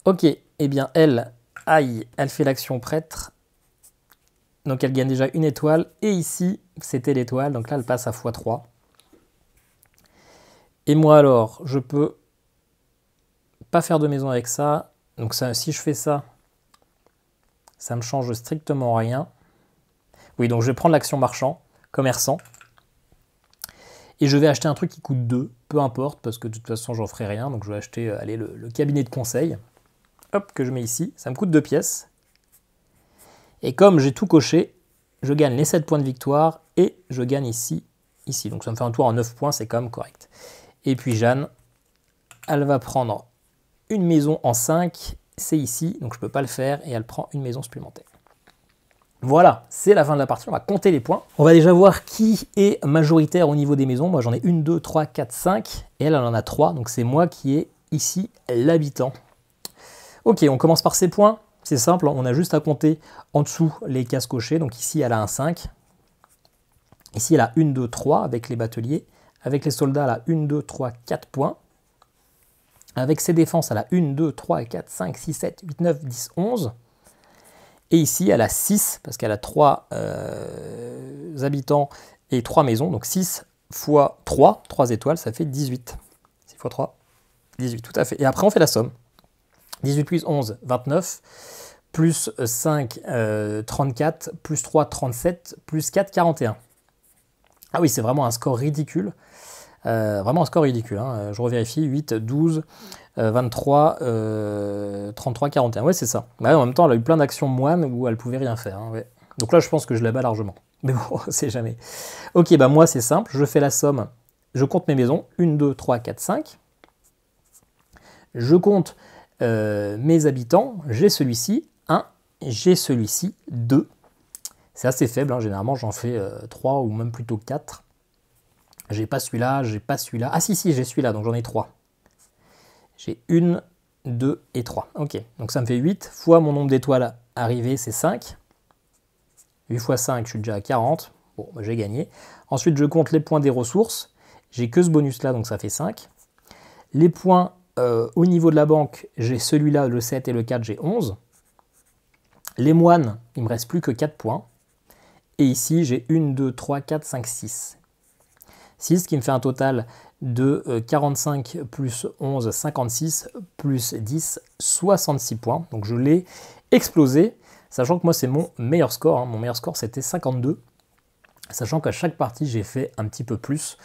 Ok, eh bien elle fait l'action prêtre. Donc elle gagne déjà une étoile. Et ici, c'était l'étoile, donc là elle passe à x3. Et moi alors, je peux pas faire de maison avec ça. Donc ça, si je fais ça, ça me change strictement rien. Oui, donc je vais prendre l'action marchand, commerçant. Et je vais acheter un truc qui coûte 2, peu importe, parce que de toute façon, j'en ferai rien. Donc je vais acheter le cabinet de conseil. Hop, que je mets ici. Ça me coûte 2 pièces. Et comme j'ai tout coché, je gagne les 7 points de victoire et je gagne ici. Donc ça me fait un tour en 9 points, c'est quand même correct. Et puis Jeanne, elle va prendre une maison en 5. C'est ici, donc je ne peux pas le faire. Et elle prend une maison supplémentaire. Voilà, c'est la fin de la partie, on va compter les points. On va déjà voir qui est majoritaire au niveau des maisons. Moi j'en ai 1, 2, 3, 4, 5. Et elle en a 3, donc c'est moi qui ai ici l'habitant. Ok, on commence par ces points. C'est simple, on a juste à compter en dessous les cases cochées. Donc ici elle a un 5. Ici elle a 1, 2, 3 avec les bateliers. Avec les soldats elle a 1, 2, 3, 4 points. Avec ses défenses elle a 1, 2, 3, 4, 5, 6, 7, 8, 9, 10, 11. Et ici, elle a 6, parce qu'elle a 3 habitants et 3 maisons, donc 6 fois 3, 3 étoiles, ça fait 18. 6 fois 3, 18, tout à fait. Et après, on fait la somme. 18 plus 11, 29, plus 5, 34, plus 3, 37, plus 4, 41. Ah oui, c'est vraiment un score ridicule. Vraiment un score ridicule. Hein. Je revérifie, 8, 12, 23, 33, 41. Ouais, c'est ça. Mais en même temps, elle a eu plein d'actions moines où elle pouvait rien faire. Hein, ouais. Donc là, je pense que je la bats largement. Mais bon, c'est jamais. Ok, bah moi, c'est simple. Je fais la somme. Je compte mes maisons. 1, 2, 3, 4, 5. Je compte mes habitants. J'ai celui-ci, 1. J'ai celui-ci, 2. C'est assez faible. Hein. Généralement, j'en fais 3 ou même plutôt 4. J'ai pas celui-là, j'ai pas celui-là. Ah si, j'ai celui-là, donc j'en ai 3. J'ai 1, 2 et 3. Ok, donc ça me fait 8 fois mon nombre d'étoiles arrivées, c'est 5. 8 fois 5, je suis déjà à 40. Bon, bah, j'ai gagné. Ensuite, je compte les points des ressources. J'ai que ce bonus-là, donc ça fait 5. Les points au niveau de la banque, j'ai celui-là, le 7 et le 4, j'ai 11. Les moines, il me reste plus que 4 points. Et ici, j'ai 1, 2, 3, 4, 5, 6. 6 qui me fait un total de 45 plus 11, 56, plus 10, 66 points. Donc je l'ai explosé, sachant que moi c'est mon meilleur score. Hein. Mon meilleur score c'était 52, sachant qu'à chaque partie j'ai fait un petit peu plus.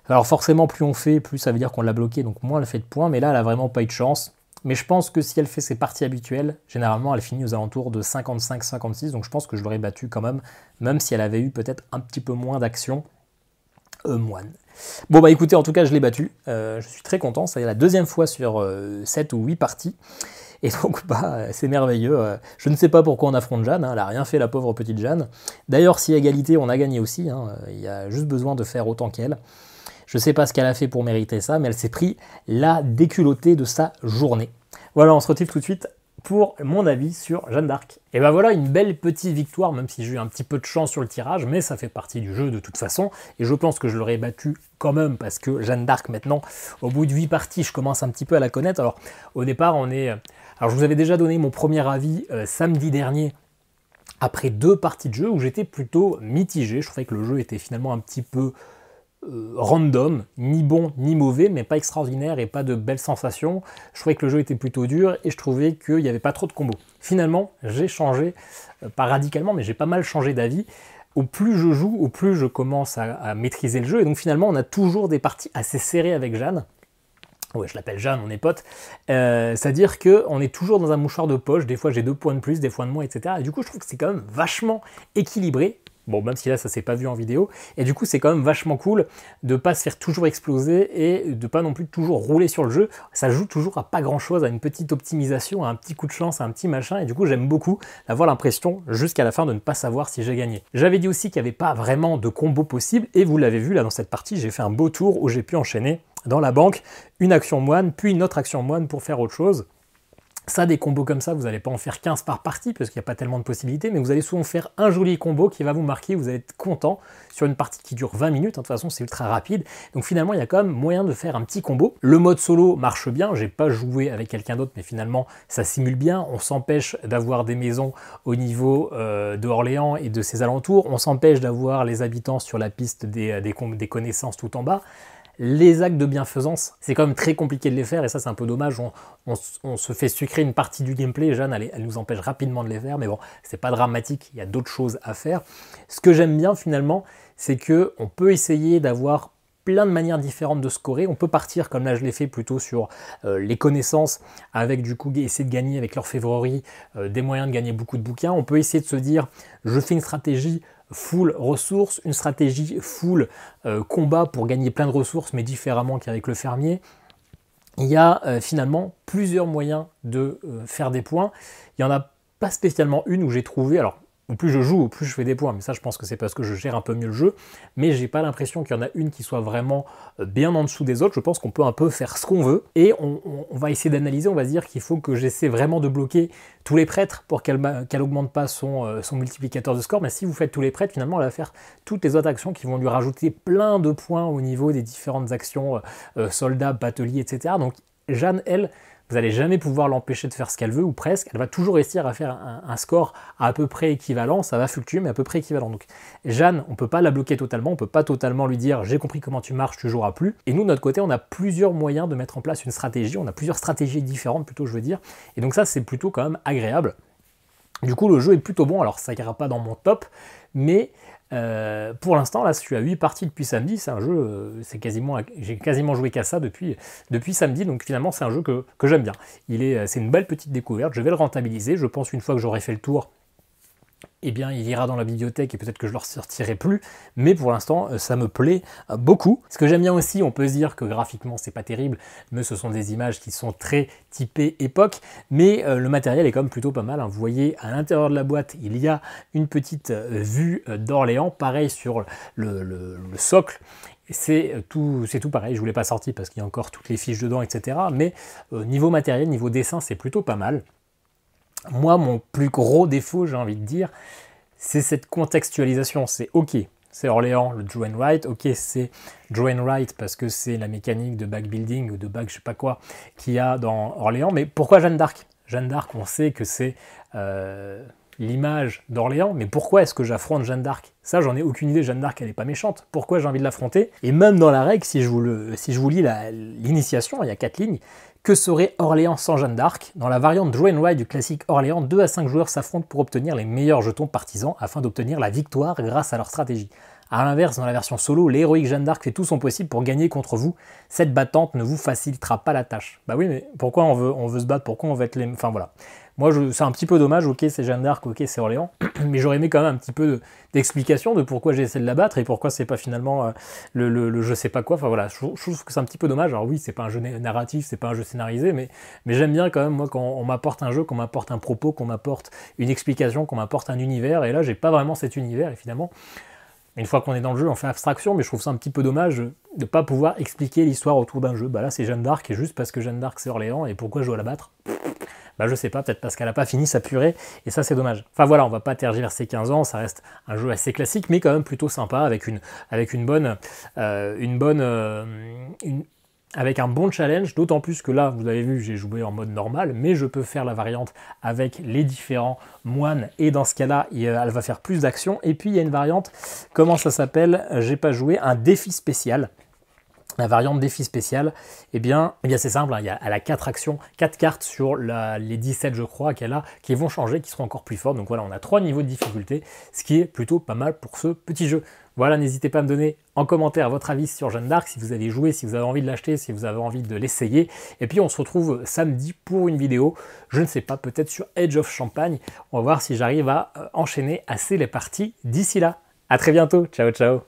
Alors forcément plus on fait, plus ça veut dire qu'on l'a bloqué, donc moins elle fait de points, mais là elle a vraiment pas eu de chance. Mais je pense que si elle fait ses parties habituelles, généralement elle finit aux alentours de 55-56, donc je pense que je l'aurais battu quand même si elle avait eu peut-être un petit peu moins d'action. Moine. Bon bah écoutez, en tout cas je l'ai battu, je suis très content, c'est la deuxième fois sur 7 ou 8 parties, et donc bah c'est merveilleux, je ne sais pas pourquoi on affronte Jeanne, hein, elle a rien fait la pauvre petite Jeanne, d'ailleurs si égalité on a gagné aussi, hein, il y a juste besoin de faire autant qu'elle, je ne sais pas ce qu'elle a fait pour mériter ça, mais elle s'est pris la déculottée de sa journée. Voilà, on se retrouve tout de suite pour mon avis sur Jeanne d'Arc. Et ben voilà, une belle petite victoire, même si j'ai eu un petit peu de chance sur le tirage, mais ça fait partie du jeu de toute façon, et je pense que je l'aurais battu quand même, parce que Jeanne d'Arc maintenant, au bout de 8 parties, je commence un petit peu à la connaître. Alors au départ, alors je vous avais déjà donné mon premier avis samedi dernier, après 2 parties de jeu, où j'étais plutôt mitigé, je trouvais que le jeu était finalement un petit peu random, ni bon ni mauvais, mais pas extraordinaire et pas de belles sensations. Je trouvais que le jeu était plutôt dur et je trouvais qu'il n'y avait pas trop de combos. Finalement, j'ai changé, pas radicalement, mais j'ai pas mal changé d'avis. Au plus je joue, au plus je commence à maîtriser le jeu, et donc finalement on a toujours des parties assez serrées avec Jeanne. Ouais, je l'appelle Jeanne, on est potes. C'est-à-dire qu'on est toujours dans un mouchoir de poche, des fois j'ai 2 points de plus, des fois de moins, etc. Et du coup je trouve que c'est quand même vachement équilibré. Bon, même si là, ça s'est pas vu en vidéo. Et du coup, c'est quand même vachement cool de pas se faire toujours exploser et de pas non plus toujours rouler sur le jeu. Ça joue toujours à pas grand-chose, à une petite optimisation, à un petit coup de chance, à un petit machin. Et du coup, j'aime beaucoup d'avoir l'impression, jusqu'à la fin, de ne pas savoir si j'ai gagné. J'avais dit aussi qu'il n'y avait pas vraiment de combo possible. Et vous l'avez vu, là, dans cette partie, j'ai fait un beau tour où j'ai pu enchaîner dans la banque une action moine, puis une autre action moine pour faire autre chose. Ça, des combos comme ça, vous n'allez pas en faire 15 par partie, parce qu'il n'y a pas tellement de possibilités, mais vous allez souvent faire un joli combo qui va vous marquer, vous allez être content sur une partie qui dure 20 minutes, hein, de toute façon c'est ultra rapide, donc finalement il y a quand même moyen de faire un petit combo. Le mode solo marche bien, j'ai pas joué avec quelqu'un d'autre, mais finalement ça simule bien, on s'empêche d'avoir des maisons au niveau de Orléans et de ses alentours, on s'empêche d'avoir les habitants sur la piste des connaissances tout en bas. Les actes de bienfaisance, c'est quand même très compliqué de les faire, et ça c'est un peu dommage, on se fait sucrer une partie du gameplay, Jeanne elle nous empêche rapidement de les faire, mais bon, c'est pas dramatique, il y a d'autres choses à faire. Ce que j'aime bien finalement, c'est qu'on peut essayer d'avoir plein de manières différentes de scorer, on peut partir, comme là je l'ai fait, plutôt sur les connaissances, avec du coup essayer de gagner avec l'orfèvrerie, des moyens de gagner beaucoup de bouquins, on peut essayer de se dire, je fais une stratégie full ressources, une stratégie full combat pour gagner plein de ressources, mais différemment qu'avec le fermier. Il y a finalement plusieurs moyens de faire des points. Il n'y en a pas spécialement une où j'ai trouvé, alors au plus je joue, au plus je fais des points, mais ça je pense que c'est parce que je gère un peu mieux le jeu, mais j'ai pas l'impression qu'il y en a une qui soit vraiment bien en dessous des autres. Je pense qu'on peut un peu faire ce qu'on veut, et on va essayer d'analyser, on va se dire qu'il faut que j'essaie vraiment de bloquer tous les prêtres pour qu'elle augmente pas son multiplicateur de score, mais si vous faites tous les prêtres, finalement elle va faire toutes les autres actions qui vont lui rajouter plein de points au niveau des différentes actions, soldats, bateliers, etc. Donc Jeanne, elle, vous n'allez jamais pouvoir l'empêcher de faire ce qu'elle veut, ou presque. Elle va toujours réussir à faire un score à peu près équivalent, ça va fluctuer, mais à peu près équivalent. Donc Jeanne, on ne peut pas la bloquer totalement, on ne peut pas totalement lui dire « j'ai compris comment tu marches, tu joueras plus ». Et nous, de notre côté, on a plusieurs moyens de mettre en place une stratégie, on a plusieurs stratégies différentes, plutôt je veux dire. Et donc ça, c'est plutôt quand même agréable. Du coup, le jeu est plutôt bon, alors ça n'ira pas dans mon top, mais pour l'instant, là, je suis à 8 parties depuis samedi, c'est un jeu, j'ai quasiment joué qu'à ça depuis samedi, donc finalement, c'est un jeu que j'aime bien. C'est une belle petite découverte, je vais le rentabiliser, je pense une fois que j'aurai fait le tour, eh bien, il ira dans la bibliothèque et peut-être que je ne le ressortirai plus, mais pour l'instant, ça me plaît beaucoup. Ce que j'aime bien aussi, on peut se dire que graphiquement, c'est pas terrible, mais ce sont des images qui sont très typées époque, mais le matériel est quand même plutôt pas mal, hein. Vous voyez, à l'intérieur de la boîte, il y a une petite vue d'Orléans, pareil sur le socle. C'est tout pareil, je ne vous l'ai pas sorti parce qu'il y a encore toutes les fiches dedans, etc. Mais niveau matériel, niveau dessin, c'est plutôt pas mal. Moi, mon plus gros défaut, j'ai envie de dire, c'est cette contextualisation. C'est OK, c'est Orléans, le draw and write. OK, c'est draw and write parce que c'est la mécanique de backbuilding ou de back je sais pas quoi qu'il y a dans Orléans. Mais pourquoi Jeanne d'Arc? Jeanne d'Arc, on sait que c'est l'image d'Orléans, mais pourquoi est-ce que j'affronte Jeanne d'Arc? Ça, j'en ai aucune idée. Jeanne d'Arc, elle n'est pas méchante. Pourquoi j'ai envie de l'affronter? Et même dans la règle, si je vous lis l'initiation, il y a 4 lignes. Que serait Orléans sans Jeanne d'Arc? Dans la variante Draw and Write du classique Orléans, 2 à 5 joueurs s'affrontent pour obtenir les meilleurs jetons partisans afin d'obtenir la victoire grâce à leur stratégie. A l'inverse, dans la version solo, l'héroïque Jeanne d'Arc fait tout son possible pour gagner contre vous. Cette battante ne vous facilitera pas la tâche. Bah oui, mais pourquoi on veut se battre? Pourquoi on veut être les... Enfin voilà. Moi, c'est un petit peu dommage, ok, c'est Jeanne d'Arc, ok, c'est Orléans, mais j'aurais aimé quand même un petit peu d'explication de pourquoi j'ai essayé de la battre et pourquoi c'est pas finalement le je sais pas quoi. Enfin voilà, je trouve que c'est un petit peu dommage. Alors oui, c'est pas un jeu narratif, c'est pas un jeu scénarisé, mais j'aime bien quand même, moi, quand on m'apporte un jeu, qu'on m'apporte un propos, qu'on m'apporte une explication, qu'on m'apporte un univers, et là, j'ai pas vraiment cet univers, et finalement, une fois qu'on est dans le jeu, on fait abstraction, mais je trouve ça un petit peu dommage de ne pas pouvoir expliquer l'histoire autour d'un jeu. Bah là, c'est Jeanne d'Arc, et juste parce que Jeanne d'Arc, c'est Orléans, et pourquoi je dois la battre? Bah je sais pas, peut-être parce qu'elle n'a pas fini sa purée, et ça c'est dommage. Enfin voilà, on va pas tergiverser 15 ans, ça reste un jeu assez classique, mais quand même plutôt sympa, avec avec un bon challenge, d'autant plus que là, vous avez vu, j'ai joué en mode normal, mais je peux faire la variante avec les différents moines, et dans ce cas-là, elle va faire plus d'action. Et puis il y a une variante, comment ça s'appelle? J'ai pas joué, un défi spécial. La variante défi spécial, eh bien c'est simple, hein, elle a 4 actions, 4 cartes sur les 17 je crois qu'elle a, qui vont changer, qui seront encore plus fortes. Donc voilà, on a 3 niveaux de difficulté, ce qui est plutôt pas mal pour ce petit jeu. Voilà, n'hésitez pas à me donner en commentaire votre avis sur Jeanne d'Arc, si vous avez joué, si vous avez envie de l'acheter, si vous avez envie de l'essayer. Et puis on se retrouve samedi pour une vidéo, je ne sais pas, peut-être sur Age of Champagne. On va voir si j'arrive à enchaîner assez les parties d'ici là. À très bientôt, ciao ciao.